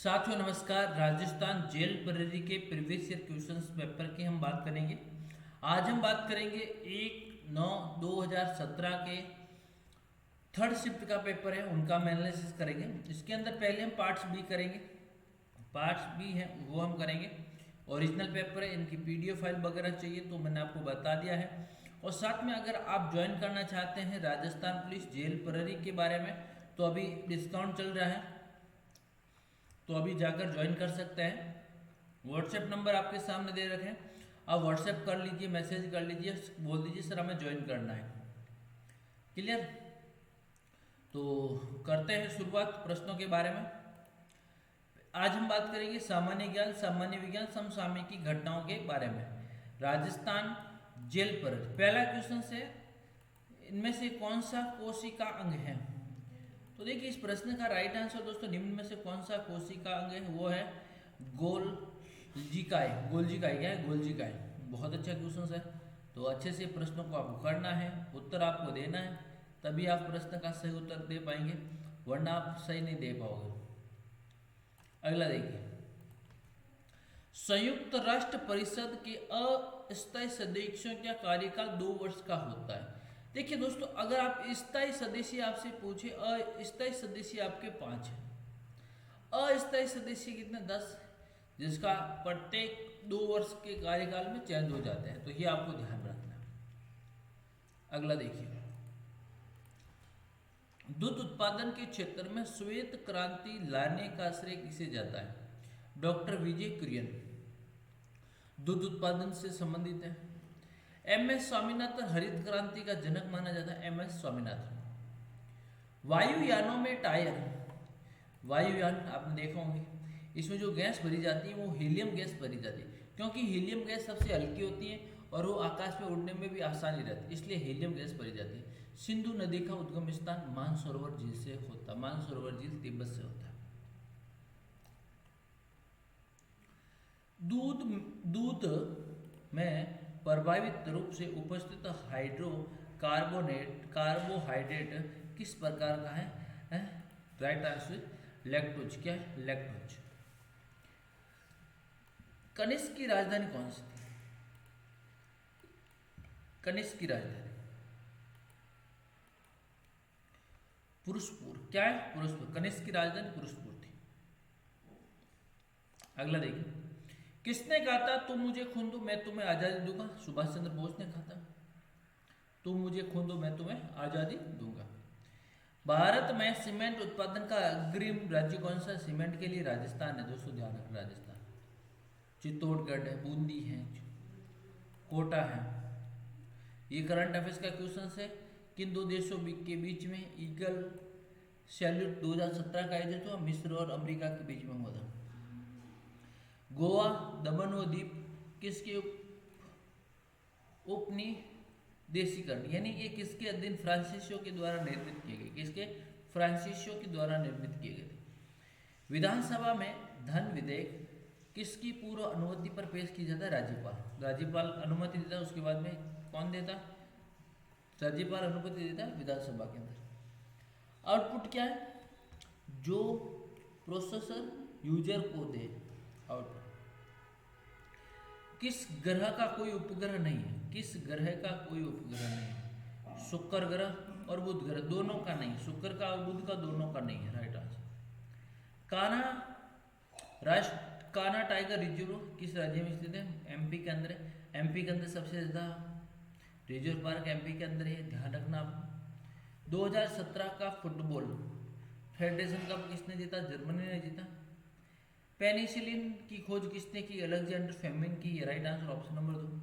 साथियों नमस्कार। राजस्थान जेल प्रहरी के प्रीवियस ईयर क्वेश्चंस पेपर की हम बात करेंगे। आज हम बात करेंगे 1/9/2017 के थर्ड शिफ्ट का पेपर है, उनका हम एनालिसिस करेंगे। इसके अंदर पहले हम पार्ट्स बी करेंगे। पार्ट्स बी है वो हम करेंगे। ओरिजिनल पेपर है, इनकी पीडीएफ फाइल वगैरह चाहिए तो मैंने आपको बता दिया है। और साथ में अगर आप ज्वाइन करना चाहते हैं राजस्थान पुलिस जेल प्रहरी के बारे में तो अभी डिस्काउंट चल रहा है, तो अभी जाकर ज्वाइन कर सकते हैं। व्हाट्सएप नंबर आपके सामने दे रखे हैं, आप व्हाट्सएप कर लीजिए, मैसेज कर लीजिए, बोल दीजिए सर हमें ज्वाइन करना है। क्लियर? तो करते हैं शुरुआत प्रश्नों के बारे में। आज हम बात करेंगे सामान्य ज्ञान, सामान्य विज्ञान, समसामयिकी घटनाओं के बारे में। राजस्थान जेल पर पहला क्वेश्चन से इनमें से कौन सा कोशिका अंग है? तो देखिए इस प्रश्न का राइट आंसर दोस्तों निम्न में से कौन सा कोशिका अंग है, वो है गोल्जिकाय। गोल्जिकाय क्या है? गोल्जिकाय। बहुत अच्छा क्वेश्चन है, तो अच्छे से प्रश्नों को आपको करना है, उत्तर आपको देना है, तभी आप प्रश्न का सही उत्तर दे पाएंगे, वरना आप सही नहीं दे पाओगे। अगला देखिए, संयुक्त राष्ट्र परिषद के अस्थायी सदस्यों का कार्यकाल 2 वर्ष का होता है। देखिए दोस्तों, अगर आप स्थायी सदस्य आपसे पूछे, अस्थायी सदस्य आपके 5 है, अस्थायी सदस्य कितने? 10, जिसका प्रत्येक 2 वर्ष के कार्यकाल में चेंज हो जाते हैं, तो ये आपको ध्यान रखना है। अगला देखिए, दूध उत्पादन के क्षेत्र में श्वेत क्रांति लाने का श्रेय किसे जाता है? डॉक्टर विजय कुरियन दूध उत्पादन से संबंधित है। एमएस स्वामीनाथन हरित क्रांति का जनक माना जाता है, एमएस स्वामीनाथन। वायुयानों में टायर, वायुयान आपने देखा होंगे, इसमें जो गैस भरी जाती है वो हीलियम गैस भरी जाती है, क्योंकि हीलियम गैस सबसे हल्की होती है और वो आकाश में उड़ने में भी आसानी रहती है, इसलिए हीलियम गैस भरी जाती है। सिंधु नदी का उद्गम स्थान मानसरोवर झील से होता, मानसरोवर झील तिब्बत से होता है। दूध में प्रभावित रूप से उपस्थित कार्बोहाइड्रेट किस प्रकार का है? Right answer lactose. क्या है? लैक्टोज। कनिष्क की राजधानी कौन सी थी? कनिष्क की राजधानी पुरुषपुर। क्या है? पुरुषपुर। कनिष्क की राजधानी पुरुषपुर थी। अगला देखिए, किसने कहा था तुम मुझे खून दो मैं तुम्हें आजादी दूंगा? सुभाष चंद्र बोस ने कहा था, तुम मुझे खून दो मैं तुम्हें आजादी दूंगा। भारत में सीमेंट उत्पादन का अग्रिम राज्य कौन सा? सीमेंट के लिए राजस्थान है दोस्तों, ध्यान रखना। राजस्थान, चित्तौड़गढ़ है, बूंदी है, कोटा है। ये करंट अफेयर्स का क्वेश्चन है। किन दो देशों के बीच में ईगल सैल्यूट 2017 का आयोजन हुआ? मिस्र और अमेरिका के बीच में हुआ था। गोवा, दमन व दीप किसके उपनिदेशीकरण, यानी ये किसके अधीन? फ्रांसीसियों के द्वारा निर्मित किए गए। किसके? फ्रांसीसियों के द्वारा निर्मित किए गए थे। विधानसभा में धन विधेयक किसकी पूर्व अनुमति पर पेश किया जाता है? राज्यपाल। राज्यपाल अनुमति देता है, उसके बाद में कौन देता? राज्यपाल अनुमति देता है विधानसभा के अंदर। आउटपुट क्या है? जो प्रोसेसर यूजर को दे आउटपुट। किस ग्रह का कोई उपग्रह नहीं है? किस ग्रह का कोई उपग्रह नहीं है? शुक्र ग्रह और बुध ग्रह दोनों का नहीं, शुक्र का और बुध का दोनों का नहीं है। Right answer. Kanha tiger reserve किस राज्य में स्थित है? एमपी के अंदर है। एमपी के अंदर सबसे ज्यादा रिजर्व पार्क एमपी के अंदर है, ध्यान रखना आप। 2017 का फुटबॉल फेडरेशन कप किसने जीता? जर्मनी ने जीता। पेनिसिलिन की खोज किसने की? अलेक्जेंडर फ्लेमिंग की। Right answer option number 2।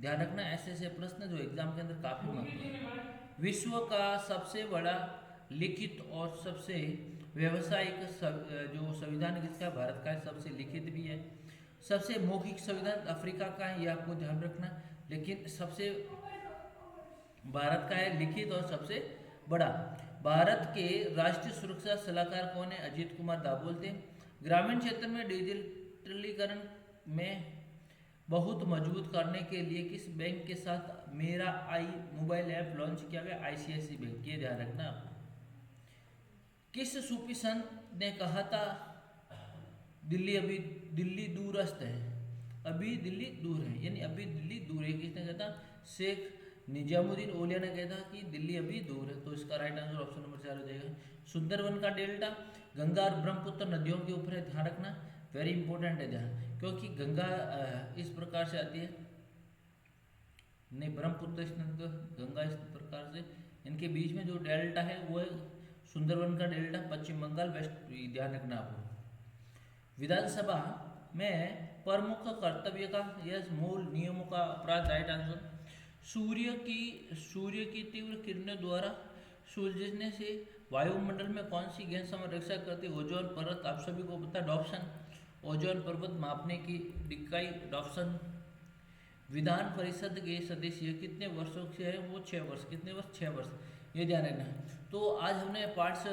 ध्यान रखना ऐसे प्रश्न जो एग्जाम के अंदर काफी महत्वपूर्ण है। विश्व का सबसे बड़ा लिखित और सबसे व्यवसायिक जो संविधान किसका? भारत का है, सबसे लिखित भी है। सबसे मौखिक संविधान अफ्रीका का है, ये आपको ध्यान रखना, लेकिन सबसे भारत का है लिखित और सबसे बड़ा। भारत के राष्ट्रीय सुरक्षा सलाहकार कौन है? अजीत कुमार दाभोल थे। ग्रामीण क्षेत्र में डिजिटलीकरण में बहुत मजबूत करने के लिए किस बैंक के साथ मेरा आई मोबाइल ऐप लॉन्च किया गया? ICICI bank. ये ध्यान रखना आपको। किस सूफी संत ने कहा था दिल्ली अभी दिल्ली दूरस्थ है, अभी दिल्ली दूर है, यानी अभी दिल्ली दूर है। किसने कहा था? शेख निजामुद्दीन औलिया ने कहा था कि दिल्ली अभी दूर है। तो इसका राइट आंसर ऑप्शन नंबर 4 हो जाएगा। सुंदरवन का डेल्टा गंगा और ब्रह्मपुत्र नदियों के ऊपर है, ध्यान रखना, वेरी इंपॉर्टेंट है ध्यान, क्योंकि गंगा इस प्रकार से आती है, नहीं ब्रह्मपुत्र इस गंगा इस प्रकार से, इनके बीच में जो डेल्टा है वो है सुंदरवन का डेल्टा, पश्चिम बंगाल वेस्ट, ध्यान रखना आपको। विधानसभा में प्रमुख कर्तव्य का यह मूल नियमों का अपराध, राइट आंसर। सूर्य की तीव्र किरणों द्वारा सुलझने से वायुमंडल में कौन सी गैस संरक्षा करती है? ओजोन परत, आप सभी को पता है, डॉप्सन, ओजोन परत मापने की इकाई डॉप्सन। विधान परिषद के सदस्य कितने वर्षों से है? वो 6 वर्ष। कितने वर्ष? 6 वर्ष, ये ध्यान रखना है। तो आज हमने पार्ट्स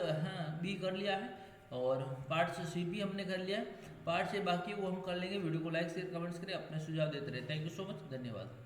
बी कर लिया है और पार्ट्स सी भी हमने कर लिया है। पार्ट से बाकी वो हम कर लेंगे। वीडियो को लाइक शेयर कमेंट्स करें, अपने सुझाव देते रहे। थैंक यू सो मच, धन्यवाद।